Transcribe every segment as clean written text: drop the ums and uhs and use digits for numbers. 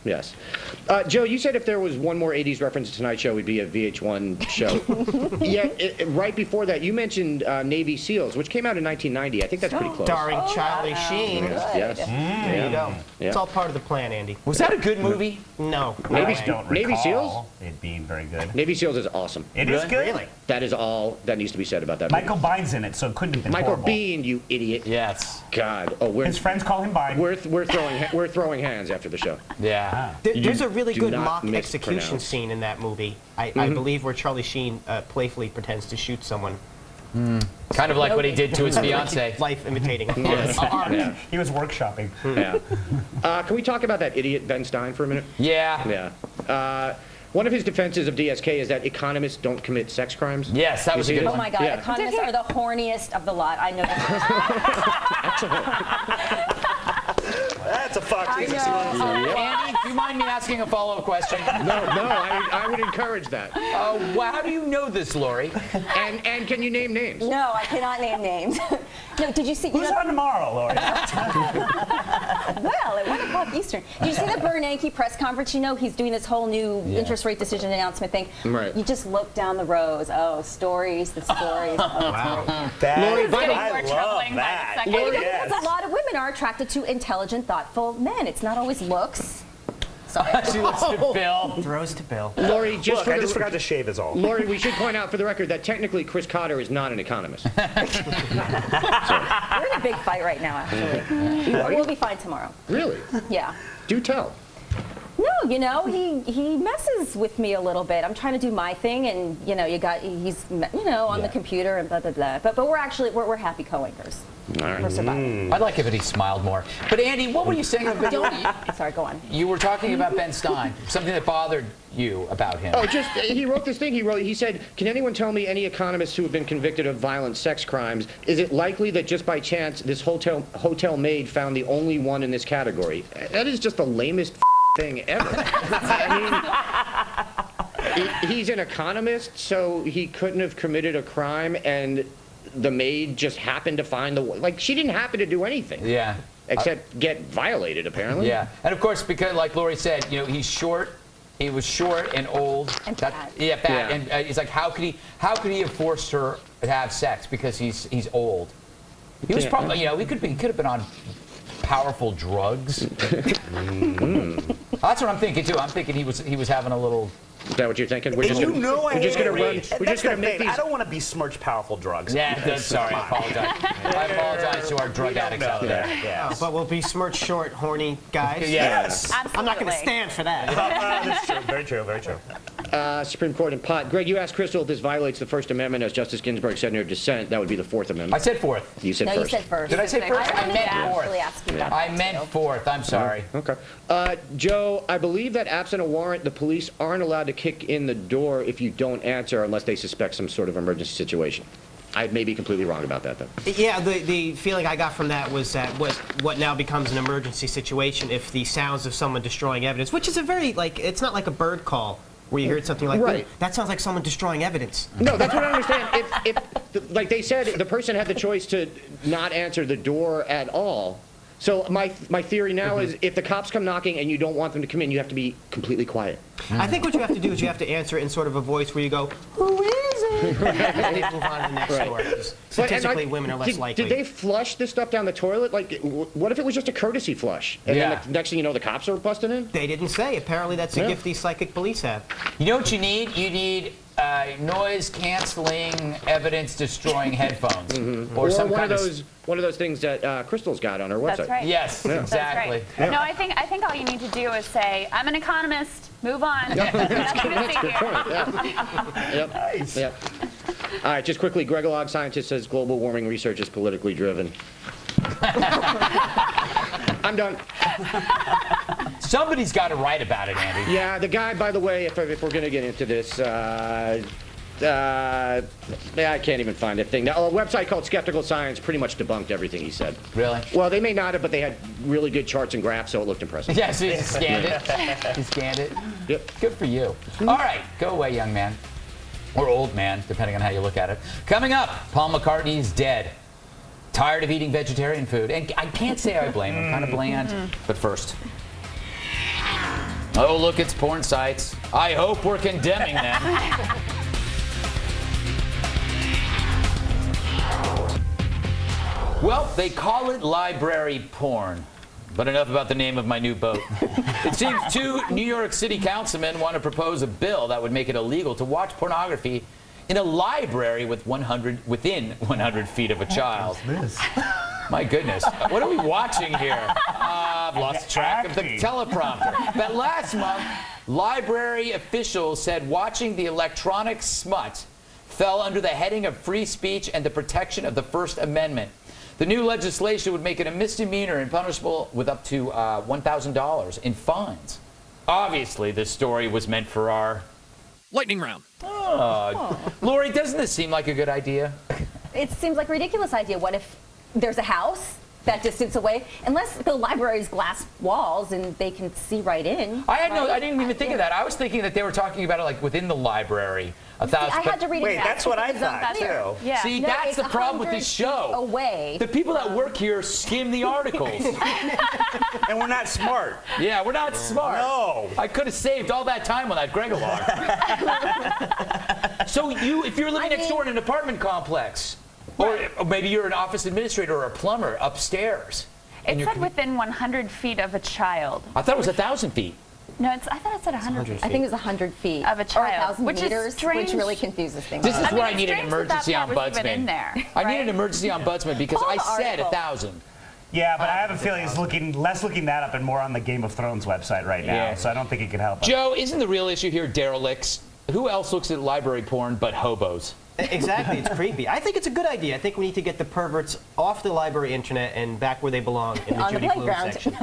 Yes. Joe, you said if there was one more 80s reference to Tonight Show, it would be a VH1 show. Yet, right before that, you mentioned Navy SEALs, which came out in 1990. I think that's pretty close. Starring Charlie Sheen. Yes. There you go. Yeah. It's all part of the plan, Andy. Was that a good movie? No. I don't Navy SEALs? recall it being very good. Navy SEALs is awesome. It is good? Really? That is all that needs to be said about that Michael movie. Biehn's in it, so it couldn't have been Michael horrible. Biehn, you idiot. Yes. God. Oh, His friends call him Biden. we're throwing hands after the show. Yeah. There's a really do good not mock mispronounce. execution scene in that movie, I believe, where Charlie Sheen playfully pretends to shoot someone. Kind of like what he did to his fiancée. Life imitating. Yeah. He was workshopping. Yeah. Can we talk about that idiot Ben Stein for a minute? Yeah. Yeah. One of his defenses of DSK is that economists don't commit sex crimes. Yes, that was a good Oh one. my God, Yeah. economists are the horniest of the lot. I know that. That's a Fox I News know. Andy, do you mind me asking a follow-up question? No, I would encourage that. Well, how do you know this, Lori? And can you name names? No, I cannot name names. No, did you see? Who's on tomorrow, Lori? Well, at 1 o'clock Eastern. Did you see the Bernanke press conference? You know, he's doing this whole new interest rate decision announcement thing. Right. You just look down the rows. Oh, stories, the stories. Wow. Lori, I love that. Because a lot of women are attracted to intelligent, thoughtful men. It's not always looks. She looks at Bill. Throws to Bill. Lori, Look, I just forgot to shave is all. Lori, we should point out for the record that technically Chris Cotter is not an economist. We're in a big fight right now, actually. But we'll be fine tomorrow. Really? Yeah. Do tell. No, you know, he messes with me a little bit. I'm trying to do my thing, and you know, he's on the computer and blah blah blah. But we're actually we're happy coworkers. All right. We're surviving. I'd like it if he smiled more. But Andy, what were you saying about Sorry, go on. You were talking about Ben Stein, something that bothered you about him. Oh, just he wrote this thing. He said, "Can anyone tell me any economists who have been convicted of violent sex crimes? Is it likely that just by chance this hotel maid found the only one in this category?" That is just the lamest thing ever. I mean, he's an economist, so he couldn't have committed a crime, and the maid just happened to find she didn't happen to do anything. Yeah. Except get violated, apparently. Yeah, and of course, because like Lori said, you know, he's short. He was short and old. And fat. Yeah, fat. Yeah. And he's like, how could he have forced her to have sex because he's old? He was probably, you know, he could have been on powerful drugs. That's what I'm thinking too. I'm thinking he was having a little. Is that what you're thinking? We're You just know I we're just hate gonna it. run. We're just gonna That's make the thing. these. I don't want to besmirch powerful drugs. Yeah, sorry, I apologize. I apologize to our drug addicts out there. Yes. But we'll be smirched short, horny guys. Yes. Absolutely. I'm not going to stand for that. That's true. Very true. Very true. Supreme Court and pot. Greg, you asked Crystal if this violates the First Amendment, as Justice Ginsburg said in her dissent. That would be the Fourth I Amendment. said fourth. You said No, first. you said first. Did I say first? I meant fourth. Actually ask you about I that, meant too. fourth. I'm sorry. Okay. Joe, I believe that absent a warrant, the police aren't allowed to kick in the door if you don't answer unless they suspect some sort of emergency situation. I may be completely wrong about that, though. Yeah, the feeling I got from that was that what now becomes an emergency situation if the sounds of someone destroying evidence, which is a very, it's not like a bird call where you heard something like, right. That sounds like someone destroying evidence. No, that's what I understand. If like they said, the person had the choice to not answer the door at all. So my theory now is if the cops come knocking and you don't want them to come in, you have to be completely quiet. I think what you have to do is you have to answer it in sort of a voice where you go, "Who is it?" And then move on to the next door. 'Cause statistically, women are less likely. Did they flush this stuff down the toilet? Like, what if it was just a courtesy flush? And then the next thing you know, the cops are busting in? They didn't say. Apparently, that's a gift these psychic police have. You know what you need? You need noise-canceling, evidence-destroying headphones, or some one kind of those things that Crystal's got on her website. That's right. Yes, exactly. That's right. No, I think all you need to do is say, "I'm an economist. Move on." That's Nothing to a see good here. point. Yeah. Yep. Nice. Yep. All right, just quickly, Greg Log, scientist, says global warming research is politically driven. I'm done. Somebody's got to write about it, Andy. Yeah, the guy, by the way, if we're going to get into this, I can't even find a thing. Now, a website called Skeptical Science pretty much debunked everything he said. Really? Well, they may not have, but they had really good charts and graphs, so it looked impressive. Yes, he scanned it. He scanned it. Yep. Good for you. All right, go away, young man. Or old man, depending on how you look at it. Coming up, Paul McCartney's dead. Tired of eating vegetarian food. And I can't say I blame him. Kind of bland. But first. Oh, look, it's porn sites. I hope we're condemning them. Well, they call it library porn. But enough about the name of my new boat. It seems 2 New York City councilmen want to propose a bill that would make it illegal to watch pornography in a library within 100 feet of a child. My goodness. What are we watching here? I've lost track of the teleprompter. But last month, library officials said watching the electronic smut fell under the heading of free speech and the protection of the First Amendment. The new legislation would make it a misdemeanor and punishable with up to $1,000 in fines. Obviously, this story was meant for our lightning round. Lori, doesn't this seem like a good idea? It seems like a ridiculous idea. What if there's a house that distance away? Unless the library's glass walls and they can see right in. I didn't even think of that. I was thinking that they were talking about it like within the library. I had to read it. Wait, that's what I thought too. Yeah. See, No, that's it's the problem with this 100 show. feet away. The people that work here skim the articles. And we're not smart. Yeah, we're not smart. No. I could have saved all that time on that Gregolog. So if you're living next door in an apartment complex, or maybe you're an office administrator or a plumber upstairs. It said within 100 feet of a child. I thought it was 1,000 feet. No, I thought it said 100 feet. I think it was 100 feet Of a child, or 1,000 which is meters, strange. which really confuses things. This is where I it's need an strange that emergency that part was even ombudsman. in there, I need an right? emergency ombudsman because Pull I the said article. 1,000. Yeah, but I have a feeling it's less looking that up and more on the Game of Thrones website right now. Yeah. So I don't think it can help us. Joe, isn't the real issue here derelicts? Who else looks at library porn but hobos? Exactly, it's creepy. I think it's a good idea. I think we need to get the perverts off the library internet and back where they belong in the On the Judy Blume playground. section.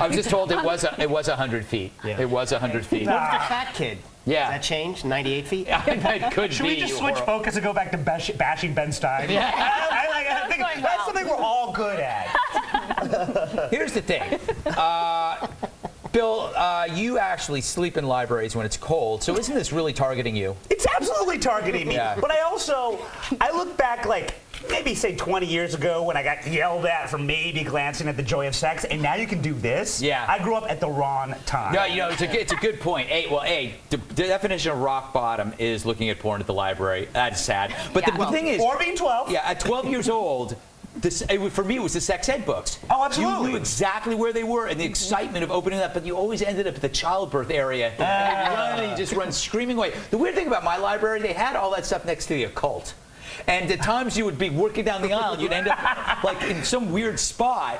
I was just told it was 100 feet. Yeah. It was 100 feet. What if the fat kid? Yeah. That changed? 98 feet? That could Should be. we just switch horrible. focus and go back to bashing Ben Stein? Yeah. I think that's something we're all good at. Here's the thing. Bill, you actually sleep in libraries when it's cold, so isn't this really targeting you? It's absolutely targeting me. Yeah. But I look back like maybe say 20 years ago when I got yelled at for maybe glancing at the joy of sex, and now you can do this. Yeah. I grew up at the wrong time. No, it's a good point. The definition of rock bottom is looking at porn at the library. That's sad. But the thing is, Or being 12. yeah, at 12 years old, for me, it was the sex ed books. Oh, absolutely. You knew exactly where they were and the excitement of opening up, but you always ended up at the childbirth area. And you just run screaming away. The weird thing about my library, they had all that stuff next to the occult. And at times you would be working down the aisle, you'd end up like in some weird spot.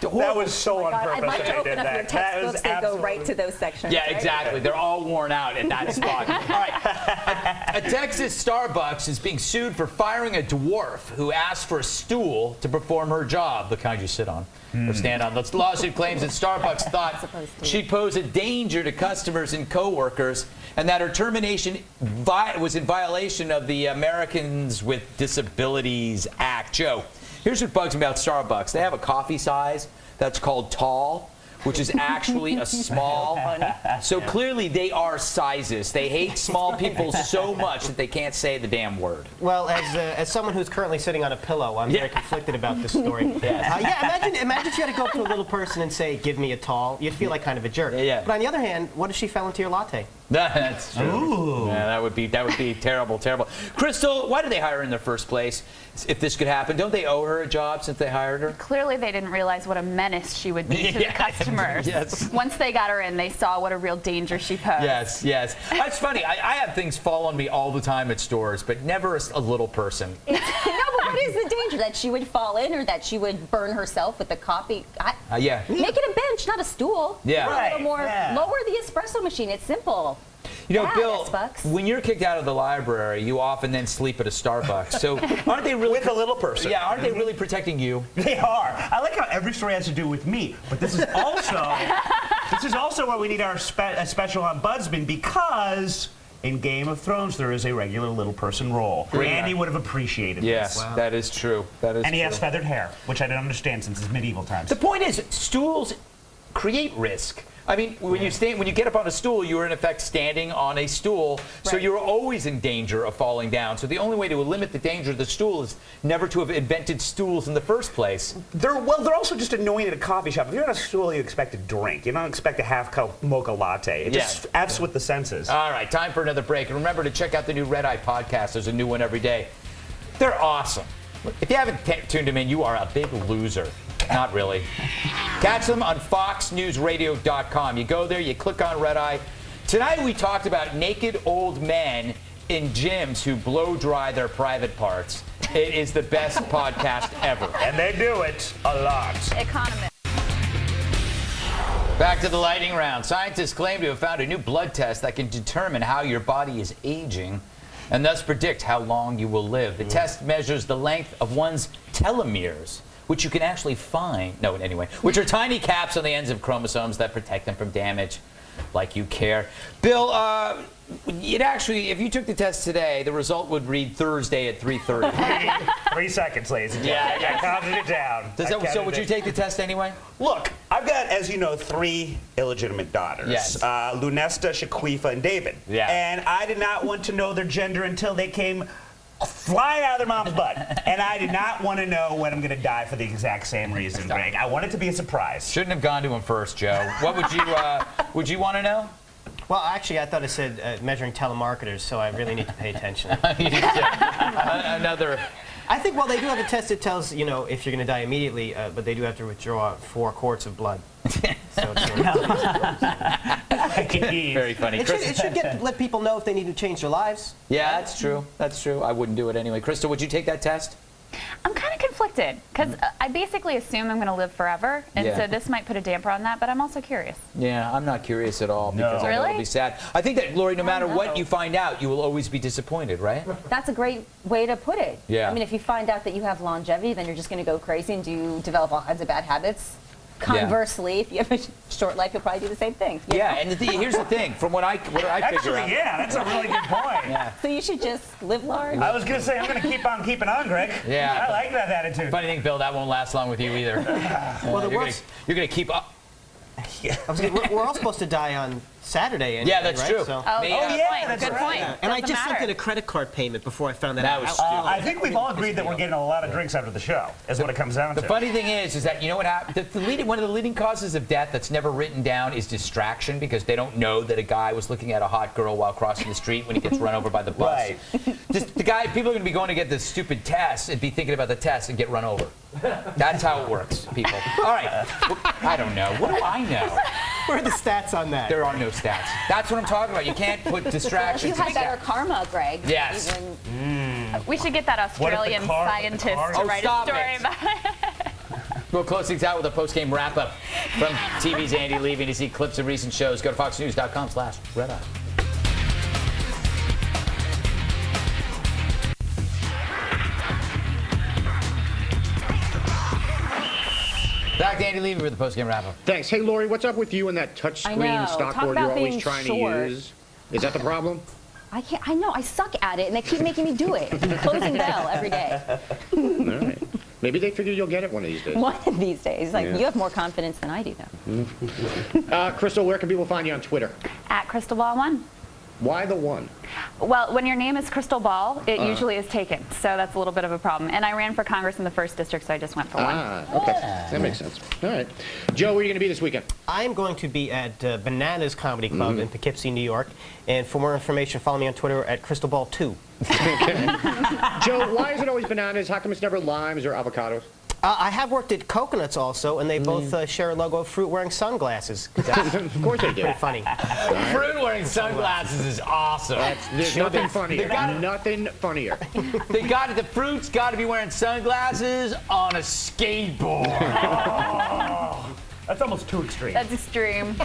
That was so on God, purpose I'd like that to they open did up your that. That was textbooks. They go absolutely. right to those sections. Yeah, right? exactly. They're all worn out at that spot. All right. A Texas Starbucks is being sued for firing a dwarf who asked for a stool to perform her job, the kind you sit on or stand on. The lawsuit claims that Starbucks thought she'd pose a danger to customers and coworkers, and that her termination was in violation of the Americans with Disabilities Act. Joe, here's what bugs me about Starbucks. They have a coffee size that's called tall, which is actually a small. So clearly they are sizes. They hate small people so much that they can't say the damn word. Well, as someone who's currently sitting on a pillow, I'm very conflicted about this story. Imagine if you had to go up to a little person and say, "Give me a tall." You'd feel like kind of a jerk. Yeah. But on the other hand, what if she fell into your latte? That's true. Yeah, that would be terrible, terrible. Crystal, why did they hire her in the first place? If this could happen, don't they owe her a job since they hired her? Clearly, they didn't realize what a menace she would be to the customers. Yes. Once they got her in, they saw what a real danger she posed. Yes, yes. That's funny. I have things fall on me all the time at stores, but never a little person. No, but what is the danger? That she would fall in or that she would burn herself with the coffee? Yeah. Make it a bench, not a stool. Yeah. A little more. yeah. Lower the espresso machine. It's simple. You know, Yeah, Bill, Starbucks. when you're kicked out of the library, you often then sleep at a Starbucks. So aren't they really... With a little person. Yeah, aren't they really protecting you? They are. I like how every story has to do with me, but this is also where we need our special ombudsman, because in Game of Thrones there is a regular little person role. Randy would have appreciated Yes, this. that is true. That is And he true. has feathered hair, which I didn't understand since his medieval times. The point is, stools create risk. I mean, when you get up on a stool, you're in effect standing on a stool, so you're always in danger of falling down. So the only way to limit the danger of the stool is never to have invented stools in the first place. They're also just annoying at a coffee shop. If you're on a stool, you expect a drink. You don't expect a half-cup mocha latte. It just F's with the senses. All right, time for another break. And remember to check out the new Red Eye podcast. There's a new one every day. They're awesome. If you haven't tuned them in, you are a big loser. Not really. Catch them on foxnewsradio.com. You go there, you click on Red Eye. Tonight we talked about naked old men in gyms who blow dry their private parts. It is the best podcast ever. And they do it a lot. Economist. Back to the lightning round. Scientists claim to have found a new blood test that can determine how your body is aging and thus predict how long you will live. The test measures the length of one's telomeres, which you can actually find, which are tiny caps on the ends of chromosomes that protect them from damage, like you care. Bill, if you took the test today, the result would read Thursday at 3:30. 3 seconds, ladies and gentlemen. I counted it down. So would you take the test anyway? Look, I've got, as you know, 3 illegitimate daughters. Yes. Lunesta, Shaquifa, and David. Yeah. And I did not want to know their gender until they came flying out of their mom's butt. And I did not want to know when I'm going to die for the exact same reason, Greg. I want it to be a surprise. Shouldn't have gone to him first, Joe. What would you want to know? Well, actually, I thought it said measuring telemarketers, so I really need to pay attention. Another. I think, well, they do have a test that tells, if you're going to die immediately, but they do have to withdraw 4 quarts of blood. So it's very funny. It should let people know if they need to change their lives. Yeah, that's true. That's true. I wouldn't do it anyway. Crystal, would you take that test? I'm kind of conflicted because I basically assume I'm going to live forever, and so this might put a damper on that, but I'm also curious. Yeah, I'm not curious at all because I know it'll be sad. I think that, Lori, no matter what you find out, you will always be disappointed, right? That's a great way to put it. Yeah. I mean, if you find out that you have longevity, then you're just going to go crazy and develop all kinds of bad habits. Conversely, if you have a short life, you'll probably do the same thing. Yeah, and here's the thing. From what I figure out. Actually, yeah, that's a really good point. Yeah. So you should just live large. I was going to say, I'm going to keep on keeping on, Greg. Yeah. I like that attitude. Funny thing, Bill, that won't last long with you either. Well, you're going to keep up. We're all supposed to die on Saturday. Anyway, Yeah, that's right? true. So, Good point. and I Doesn't just sent matter. in a credit card payment before I found that That out. was stupid. I think we've all agreed that we're getting a lot of drinks after the show, is what it comes down to. The funny thing is that, you know what happened? One of the leading causes of death that's never written down is distraction, because they don't know that a guy was looking at a hot girl while crossing the street when he gets run over by the bus. Right. People are going to be going to get this stupid test and be thinking about the test and get run over. That's how it works, people. All right. Well, I don't know. What do I know? Where are the stats on that? There are no stats. That's what I'm talking about. You can't put distractions. You had better karma, Greg. Yes. We should get that Australian scientist to write a story about it. We'll close things out with a post-game wrap-up from TV's Andy Levy. To see clips of recent shows, go to foxnews.com/redeye. Back to Andy Levy with the post-game wrap-up. Thanks. Hey, Lori, what's up with you and that touchscreen Talk stockboard about you're always being trying short. to use? Is that the problem? I can't. I know. I suck at it, and they keep making me do it. Closing bell every day. All right. Maybe they figure you'll get it one of these days. One of these days. Like, Yeah. you have more confidence than I do, though. Crystal, where can people find you on Twitter? At Crystal Ball 1. Why the one? Well, when your name is Crystal Ball, it usually is taken, so that's a little bit of a problem. And I ran for Congress in the 1st District, so I just went for 1. Okay. That makes sense. All right. Joe, where are you going to be this weekend? I'm going to be at Bananas Comedy Club in Poughkeepsie, New York. And for more information, follow me on Twitter at CrystalBall2. Joe, why is it always bananas? How come it's never limes or avocados? I have worked at Coconuts also, and they both share a logo of fruit wearing sunglasses. Of course they do. Very funny. Fruit wearing sunglasses is awesome. There's nothing funnier. Nothing funnier. The fruit's got to be wearing sunglasses on a skateboard. That's almost too extreme. That's extreme.